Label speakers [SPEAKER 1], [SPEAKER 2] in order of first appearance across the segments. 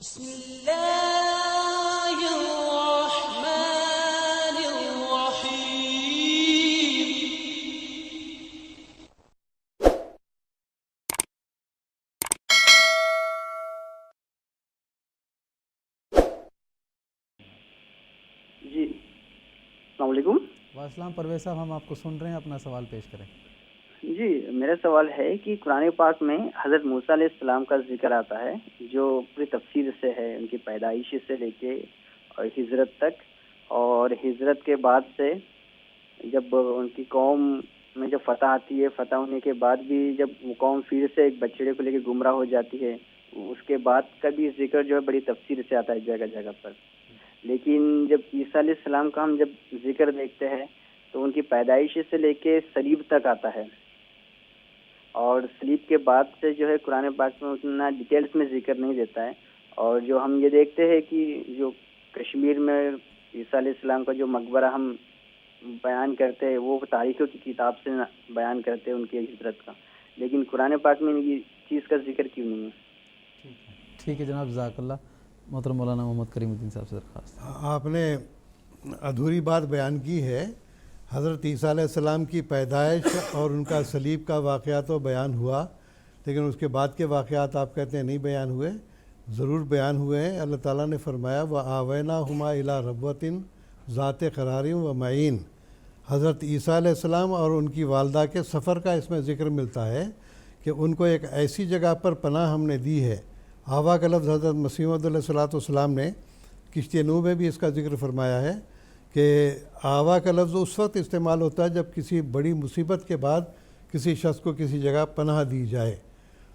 [SPEAKER 1] بسم اللہ الرحمن الرحیم۔
[SPEAKER 2] جی السلام علیکم۔
[SPEAKER 3] وعلیکم پرویز صاحب، ہم آپ کو سن رہے ہیں، اپنا سوال پیش کریں۔
[SPEAKER 2] جی میرا سوال ہے کہ قرآن پاک میں حضرت موسیٰ علیہ السلام کا ذکر آتا ہے جو پوری تفصیل سے ہے، ان کی پیدائش سے لے کے اور ہجرت تک، اور ہجرت کے بعد سے جب ان کی قوم میں جب فتح آتی ہے، فتح ہونے کے بعد بھی جب وہ قوم پھر سے ایک بچڑے کو لے کے گمراہ ہو جاتی ہے، اس کے بعد کا بھی ذکر جو ہے بڑی تفصیل سے آتا ہے جگہ جگہ پر۔ لیکن جب عیسیٰ علیہ السلام کا ہم جب ذکر دیکھتے ہیں تو ان کی پیدائش سے لے کے صلیب تک آتا ہے، اور صلیب کے بعد سے جو ہے قرآن پاک میں اتنا ڈیٹیلز میں ذکر نہیں دیتا ہے۔ اور جو ہم یہ دیکھتے ہیں کہ جو کشمیر میں عیسیٰ علیہ السلام کا جو مقبرہ ہم بیان کرتے ہیں وہ تاریخوں کی کتاب سے بیان کرتے ہیں ان کی ہجرت کا، لیکن قرآن پاک میں یہ چیز کا ذکر کیوں نہیں ہے؟
[SPEAKER 3] ٹھیک ہے جناب، جزاک اللہ۔ محترم مولانا محمد کریم الدین صاحب سے درخواست۔
[SPEAKER 4] آپ نے ادھوری بات بیان کی ہے۔ حضرت عیسیٰ علیہ السلام کی پیدائش اور ان کا صلیب کا واقعہ تو بیان ہوا، لیکن اس کے بعد کے واقعات آپ کہتے ہیں نہیں بیان ہوئے۔ ضرور بیان ہوئے ہیں۔ اللہ تعالیٰ نے فرمایا وَآوَيْنَاهُمَا إِلَىٰ رَبْوَةٍ ذَاتِ قَرَارٍ وَمَعِينٍ۔ حضرت عیسیٰ علیہ السلام اور ان کی والدہ کے سفر کا اس میں ذکر ملتا ہے کہ ان کو ایک ایسی جگہ پر پناہ ہم نے دی ہے۔ آوا کا لفظ حضرت مسیح موعود علیہ السلام نے کشتی نوح میں بھی اس کا ذکر فرمایا ہے کہ آوا کا لفظ اس وقت استعمال ہوتا ہے جب کسی بڑی مصیبت کے بعد کسی شخص کو کسی جگہ پناہ دی جائے۔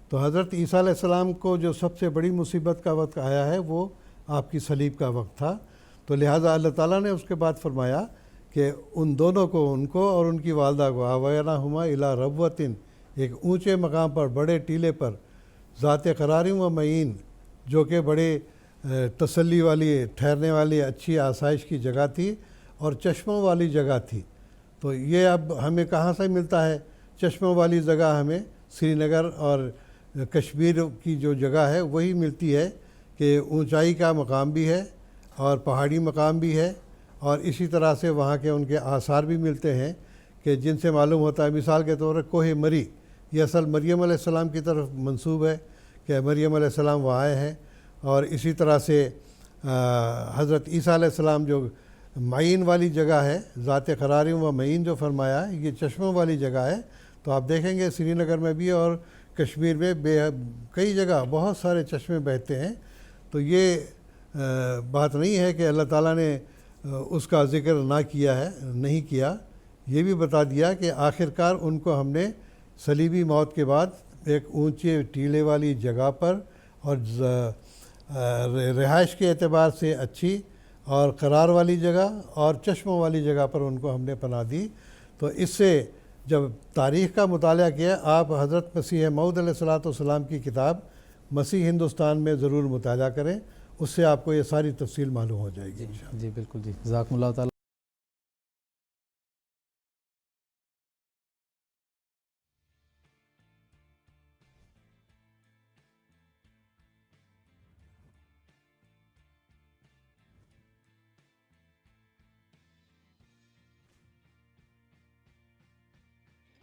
[SPEAKER 4] تو حضرت عیسیٰ علیہ السلام کو جو سب سے بڑی مصیبت کا وقت آیا ہے وہ آپ کی صلیب کا وقت تھا، تو لہٰذا اللہ تعالیٰ نے اس کے بعد فرمایا کہ ان دونوں کو، ان کو اور ان کی والدہ کو آویناہما الی ربوۃ، ایک اونچے مقام پر، بڑے ٹیلے پر، ذات قرار و معین، جو کہ بڑے تسلی والی، ٹھہرنے والی اچھی آسائش کی جگہ تھی اور چشموں والی جگہ تھی۔ تو یہ اب ہمیں کہاں سے ملتا ہے؟ چشموں والی جگہ ہمیں سری نگر اور کشمیر کی جو جگہ ہے وہی ملتی ہے کہ اونچائی کا مقام بھی ہے اور پہاڑی مقام بھی ہے، اور اسی طرح سے وہاں کے ان کے آثار بھی ملتے ہیں کہ جن سے معلوم ہوتا ہے، مثال کے طور پر کوہ مری، یہ اصل مریم علیہ السلام کی طرف منسوب ہے کہ مریم علیہ السلام وہاں آئے ہیں۔ اور اسی طرح سے حضرت عیسیٰ علیہ السلام جو معین والی جگہ ہے، ذات قرار و معین جو فرمایا ہے، یہ چشموں والی جگہ ہے۔ تو آپ دیکھیں گے سری نگر میں بھی اور کشمیر میں کئی جگہ بہت سارے چشمے بہتے ہیں۔ تو یہ بات نہیں ہے کہ اللہ تعالیٰ نے اس کا ذکر نہ کیا ہے، نہیں کیا، یہ بھی بتا دیا کہ آخر کار ان کو ہم نے صلیبی موت کے بعد ایک اونچے ٹیلے والی جگہ پر اور رہائش کے اعتبار سے اچھی اور قرار والی جگہ اور چشموں والی جگہ پر ان کو ہم نے پناہ دی۔ تو اس سے جب تاریخ کا مطالعہ کیا، آپ حضرت مسیح موعود علیہ السلام کی کتاب مسیح ہندوستان میں ضرور مطالعہ کریں، اس سے آپ کو یہ ساری تفصیل معلوم ہو جائے گی۔
[SPEAKER 3] جی بالکل، جی جزاکم اللہ تعالیٰ۔